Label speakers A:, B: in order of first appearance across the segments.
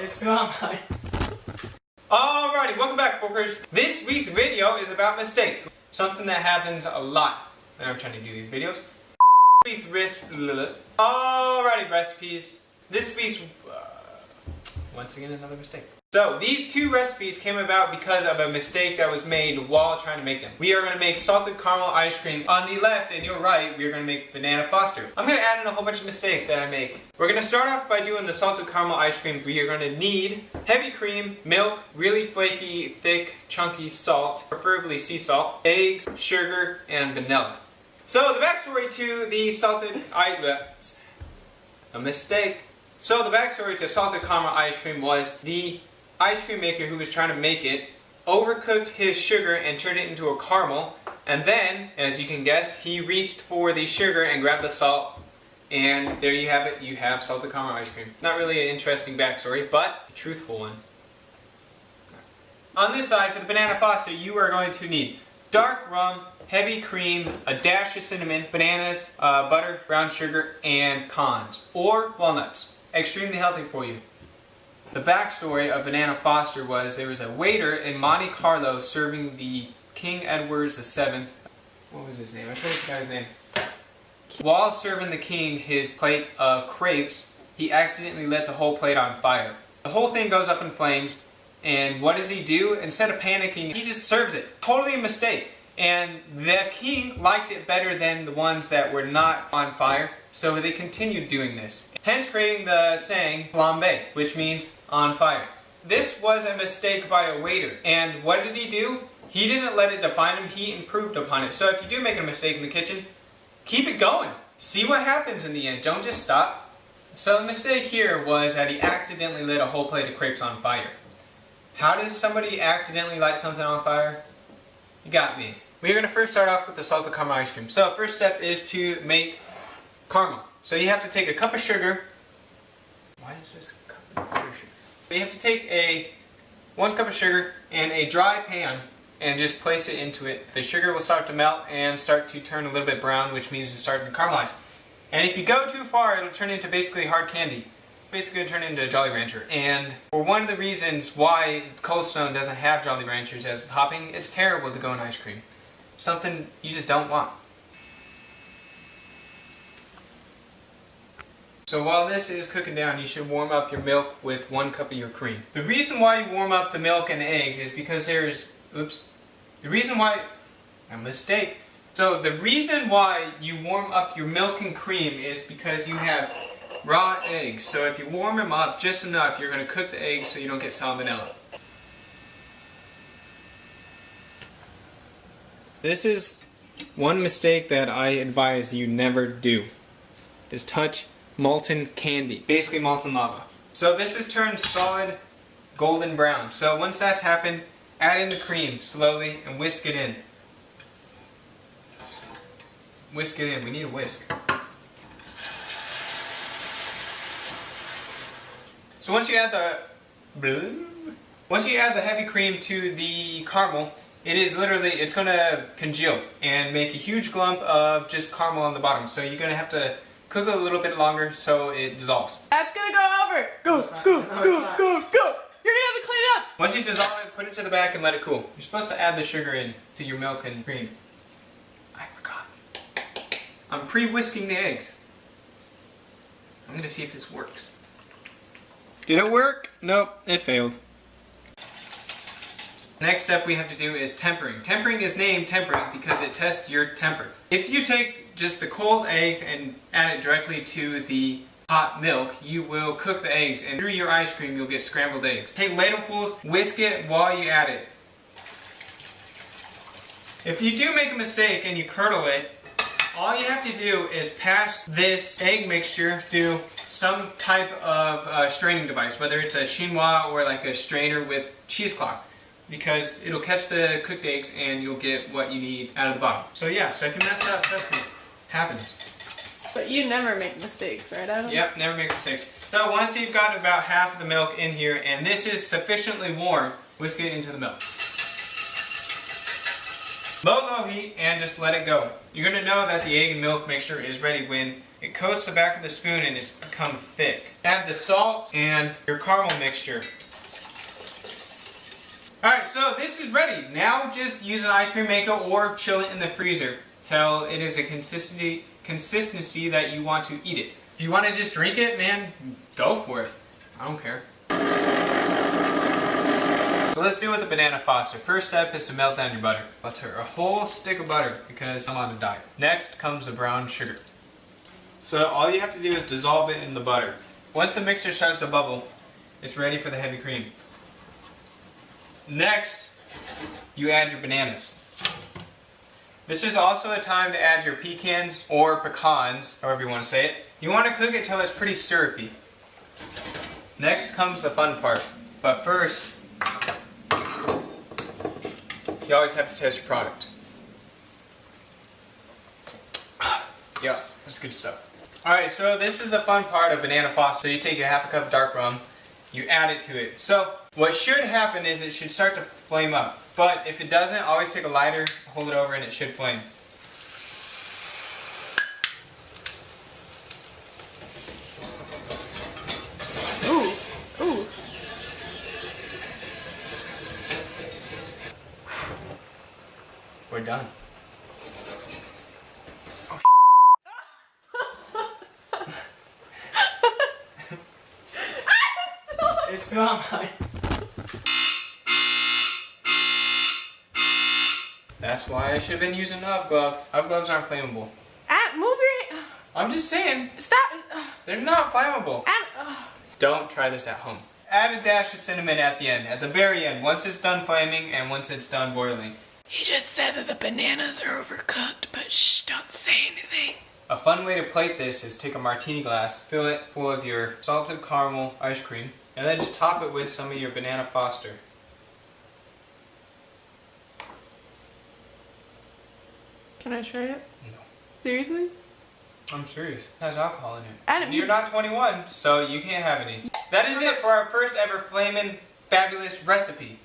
A: It's not mine. Alrighty, welcome back, Forkers. This week's video is about mistakes. Something that happens a lot when I'm trying to do these videos. Alrighty, recipes. This week's, once again, another mistake. So, these two recipes came about because of a mistake that was made while trying to make them. We are going to make salted caramel ice cream on the left, and your right, we are going to make banana foster. I'm going to add in a whole bunch of mistakes that I make. We're going to start off by doing the salted caramel ice cream. We are going to need heavy cream, milk, really flaky, thick, chunky salt, preferably sea salt, eggs, sugar, and vanilla. So, the backstory to the salted a mistake. So, the backstory to salted caramel ice cream was the ice cream maker who was trying to make it overcooked his sugar and turned it into a caramel, and then, as you can guess, he reached for the sugar and grabbed the salt, and there you have it, you have salted caramel ice cream. Not really an interesting backstory, but a truthful one. On this side, for the banana foster, you are going to need dark rum, heavy cream, a dash of cinnamon, bananas, butter, brown sugar, and pecans, or walnuts. Extremely healthy for you. The backstory of Banana Foster was there was a waiter in Monte Carlo serving the King Edward VII. What was his name? I forget the guy's name. While serving the king his plate of crepes, he accidentally lit the whole plate on fire. The whole thing goes up in flames, and what does he do? Instead of panicking, he just serves it. Totally a mistake. And the king liked it better than the ones that were not on fire, so they continued doing this. Hence creating the saying, flambe, which means on fire. This was a mistake by a waiter, and what did he do? He didn't let it define him, he improved upon it. So if you do make a mistake in the kitchen, keep it going. See what happens in the end, don't just stop. So the mistake here was that he accidentally lit a whole plate of crepes on fire. How does somebody accidentally light something on fire? You got me. We're going to first start off with the salted caramel ice cream. So first step is to make caramel. So you have to take a cup of sugar. Why is this a cup of sugar? So you have to take 1 cup of sugar and a dry pan and just place it into it. The sugar will start to melt and start to turn a little bit brown, which means it's starting to caramelize. And if you go too far, it'll turn into basically hard candy. Basically it'll turn into a Jolly Rancher. And for one of the reasons why Cold Stone doesn't have Jolly Ranchers as the topping, it's terrible to go in ice cream. Something you just don't want. So while this is cooking down, you should warm up your milk with 1 cup of your cream. The reason why you warm up the milk and the eggs is because So the reason why you warm up your milk and cream is because you have raw eggs. So if you warm them up just enough, you're going to cook the eggs so you don't get salmonella. This is one mistake that I advise you never do, is touch molten candy, basically molten lava. So this is turned solid golden brown. So once that's happened, add in the cream slowly and whisk it in. Whisk it in, we need a whisk. So once you add the heavy cream to the caramel, it's going to congeal and make a huge clump of just caramel on the bottom. So you're going to have to cook it a little bit longer so it dissolves.
B: That's going to go over. Go. You're going to have to clean it up.
A: Once you dissolve it, put it to the back and let it cool. You're supposed to add the sugar in to your milk and cream. I forgot. I'm pre-whisking the eggs. I'm going to see if this works. Did it work? Nope, it failed. Next step we have to do is tempering. Tempering is named tempering because it tests your temper. If you take just the cold eggs and add it directly to the hot milk, you will cook the eggs, and through your ice cream you'll get scrambled eggs. Take ladlefuls, whisk it while you add it. If you do make a mistake and you curdle it, all you have to do is pass this egg mixture through some type of straining device, whether it's a chinois or like a strainer with cheesecloth, because it'll catch the cooked eggs and you'll get what you need out of the bottom. So yeah, so if you mess up, trust me, it happens.
B: But you never make mistakes, right, Adam?
A: Yep, never make mistakes. So once you've got about half of the milk in here and this is sufficiently warm, whisk it into the milk. Low heat and just let it go. You're going to know that the egg and milk mixture is ready when it coats the back of the spoon and it's become thick. Add the salt and your caramel mixture. Alright, so this is ready. Now just use an ice cream maker or chill it in the freezer till it is a consistency that you want to eat it. If you want to just drink it, man, go for it. I don't care. So let's do it with the banana foster. First step is to melt down your butter. Butter, a whole stick of butter because I'm on a diet. Next comes the brown sugar. So all you have to do is dissolve it in the butter. Once the mixture starts to bubble, it's ready for the heavy cream. Next, you add your bananas. This is also a time to add your pecans or pecans, however you want to say it. You want to cook it till it's pretty syrupy. Next comes the fun part. But first, you always have to test your product. Yeah, that's good stuff. Alright, so this is the fun part of banana foster. So you take a half a cup of dark rum, you add it to it. So what should happen is it should start to flame up. But if it doesn't, always take a lighter, hold it over, and it should flame.
B: Ooh, ooh.
A: We're done. Oh, it's still on mine. That's why I should have been using an UV glove. UV gloves aren't flammable.
B: Move your.
A: I'm just saying,
B: Stop.
A: they're not flammable. Don't try this at home. Add a dash of cinnamon at the end, at the very end, once it's done flaming and once it's done boiling.
B: He just said that the bananas are overcooked, but shh, don't say anything.
A: A fun way to plate this is take a martini glass, fill it full of your salted caramel ice cream, and then just top it with some of your banana foster.
B: Can I try it?
A: No.
B: Seriously?
A: I'm serious. It has alcohol in it.
B: Adam,
A: You're not 21, so you can't have any. That is it for our first ever flamin' fabulous recipe.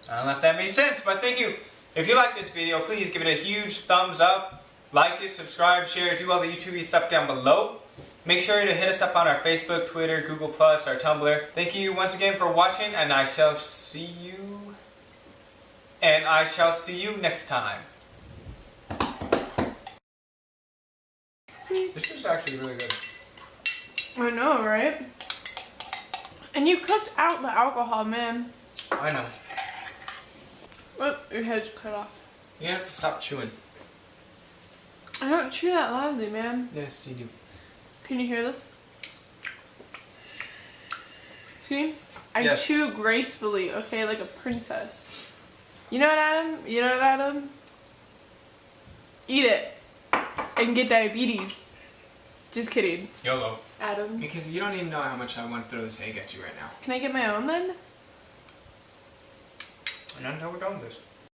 A: I don't know if that made sense, but thank you. If you like this video, please give it a huge thumbs up. Like it, subscribe, share, do all the YouTube stuff down below. Make sure to hit us up on our Facebook, Twitter, Google+, our Tumblr. Thank you once again for watching, and I shall see you next time. This is actually really good.
B: I know, right? And you cooked out the alcohol, man.
A: I know.
B: Oh, your head's cut off.
A: You have to stop chewing.
B: I don't chew that loudly, man.
A: Yes, you do.
B: Can you hear this? See? I
A: Yes.
B: chew gracefully, okay, like a princess. You know what, Adam? You know what, Adam? Eat it and get diabetes. Just kidding.
A: YOLO.
B: Adam.
A: Because you don't even know how much I want to throw this egg at you right now.
B: Can I get my own then?
A: And until we're done with this.